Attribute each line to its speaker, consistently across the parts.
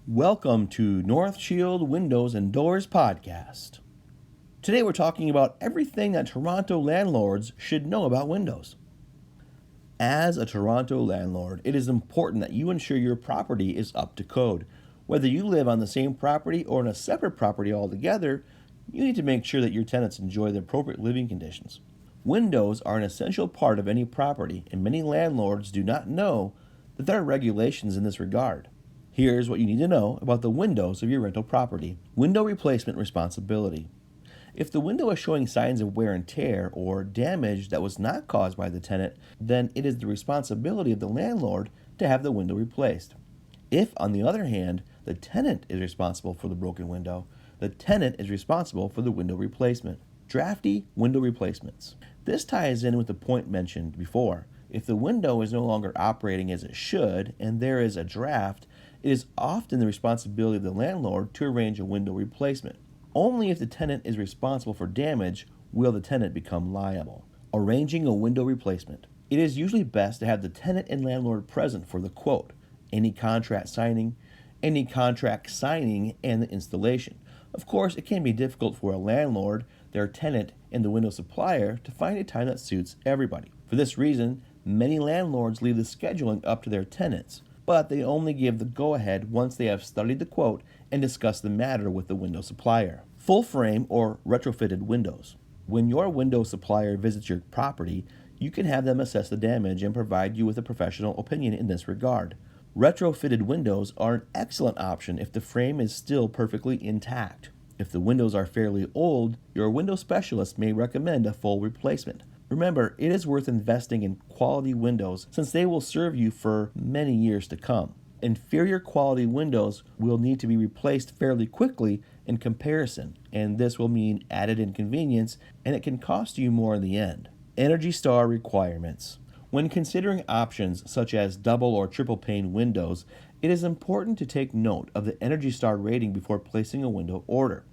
Speaker 1: Welcome to NorthShield Windows and Doors podcast. Today we're talking about everything that Toronto landlords should know about windows. As a Toronto landlord, it is important that you ensure your property is up to code. Whether you live on the same property or in a separate property altogether, you need to make sure that your tenants enjoy the appropriate living conditions. Windows are an essential part of any property, and many landlords do not know that there are regulations in this regard. Here's what you need to know about the windows of your rental property. Window replacement responsibility. If the window is showing signs of wear and tear or damage that was not caused by the tenant, then it is the responsibility of the landlord to have the window replaced. If, on the other hand, the tenant is responsible for the broken window, the tenant is responsible for the window replacement. Drafty window replacements. This ties in with the point mentioned before. If the window is no longer operating as it should and there is a draft, it is often the responsibility of the landlord to arrange a window replacement. Only if the tenant is responsible for damage will the tenant become liable. Arranging a window replacement. It is usually best to have the tenant and landlord present for the quote, any contract signing, and the installation. Of course, it can be difficult for a landlord, their tenant, and the window supplier to find a time that suits everybody. For this reason, many landlords leave the scheduling up to their tenants, but they only give the go-ahead once they have studied the quote and discussed the matter with the window supplier. Full frame or retrofitted windows. When your window supplier visits your property, you can have them assess the damage and provide you with a professional opinion in this regard. Retrofitted windows are an excellent option if the frame is still perfectly intact. If the windows are fairly old, your window specialist may recommend a full replacement. Remember, it is worth investing in quality windows since they will serve you for many years to come. Inferior quality windows will need to be replaced fairly quickly in comparison, and this will mean added inconvenience, and it can cost you more in the end. Energy Star requirements. When considering options such as double or triple pane windows, it is important to take note of the Energy Star rating before placing a window order.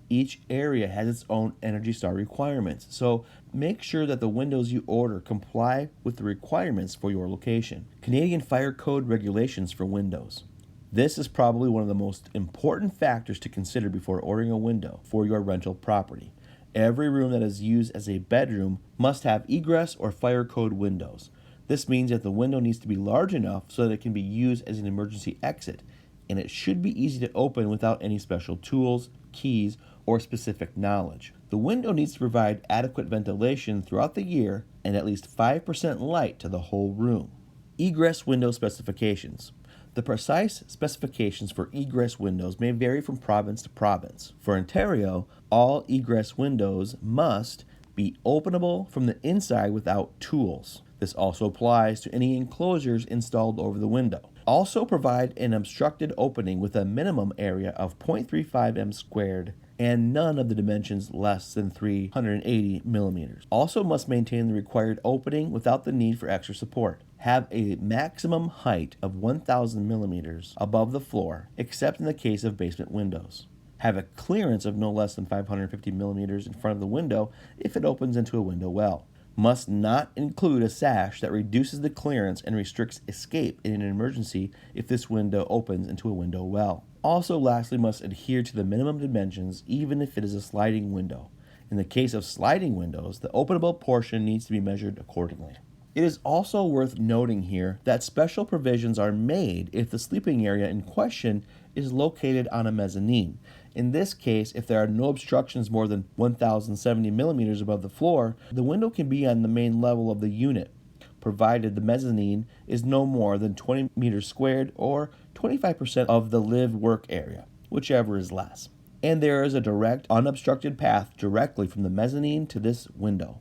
Speaker 1: Each area has its own Energy Star requirements, so make sure that the windows you order comply with the requirements for your location. Canadian Fire Code regulations for windows. This is probably one of the most important factors to consider before ordering a window for your rental property. Every room that is used as a bedroom must have egress or fire code windows. This means that the window needs to be large enough so that it can be used as an emergency exit, and it should be easy to open without any special tools, keys, or specific knowledge. The window needs to provide adequate ventilation throughout the year and at least 5% light to the whole room. Egress window specifications. The precise specifications for egress windows may vary from province to province. For Ontario, all egress windows must be openable from the inside without tools. This also applies to any enclosures installed over the window. Also provide an obstructed opening with a minimum area of 0.35 m squared and none of the dimensions less than 380 millimeters. Also must maintain the required opening without the need for extra support. Have a maximum height of 1,000 millimeters above the floor, except in the case of basement windows. Have a clearance of no less than 550 millimeters in front of the window if it opens into a window well. Must not include a sash that reduces the clearance and restricts escape in an emergency if this window opens into a window well. Also, lastly, must adhere to the minimum dimensions even if it is a sliding window. In the case of sliding windows, the openable portion needs to be measured accordingly. It is also worth noting here that special provisions are made if the sleeping area in question is located on a mezzanine. In this case, if there are no obstructions more than 1,070 millimeters above the floor, the window can be on the main level of the unit, provided the mezzanine is no more than 20 meters squared or 25% of the live-work area, whichever is less. And there is a direct, unobstructed path directly from the mezzanine to this window.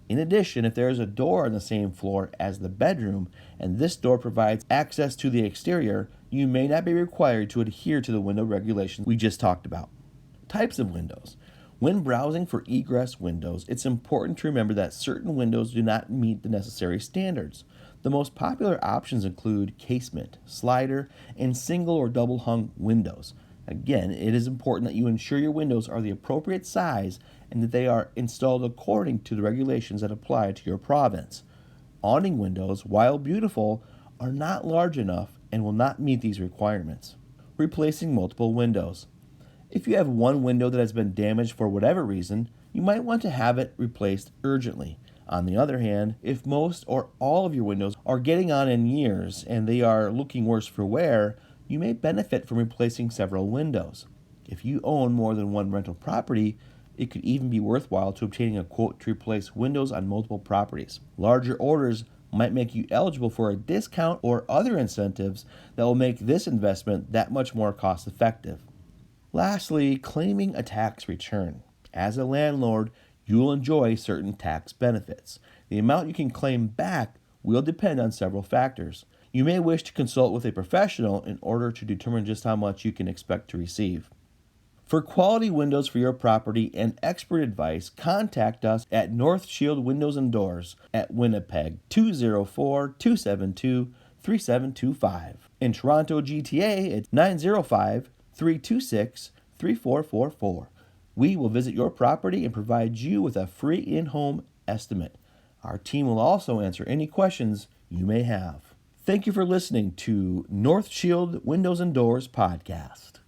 Speaker 1: In addition, if there is a door on the same floor as the bedroom, and this door provides access to the exterior, you may not be required to adhere to the window regulations we just talked about. Types of windows. When browsing for egress windows, it's important to remember that certain windows do not meet the necessary standards. The most popular options include casement, slider, and single or double hung windows. Again, it is important that you ensure your windows are the appropriate size and that they are installed according to the regulations that apply to your province. Awning windows, while beautiful, are not large enough and will not meet these requirements. replacing multiple windows. If you have one window that has been damaged for whatever reason, you might want to have it replaced urgently. On the other hand, if most or all of your windows are getting on in years and they are looking worse for wear, you may benefit from replacing several windows. If you own more than one rental property, it could even be worthwhile to obtaining a quote to replace windows on multiple properties. Larger orders might make you eligible for a discount or other incentives that will make this investment that much more cost effective. Lastly, claiming a tax return. As a landlord, you'll enjoy certain tax benefits. The amount you can claim back will depend on several factors. You may wish to consult with a professional in order to determine just how much you can expect to receive. For quality windows for your property and expert advice, contact us at NorthShield Windows and Doors at Winnipeg 204-272-3725. In Toronto, GTA, it's 905-326-3444. We will visit your property and provide you with a free in-home estimate. Our team will also answer any questions you may have. Thank you for listening to NorthShield Windows and Doors podcast.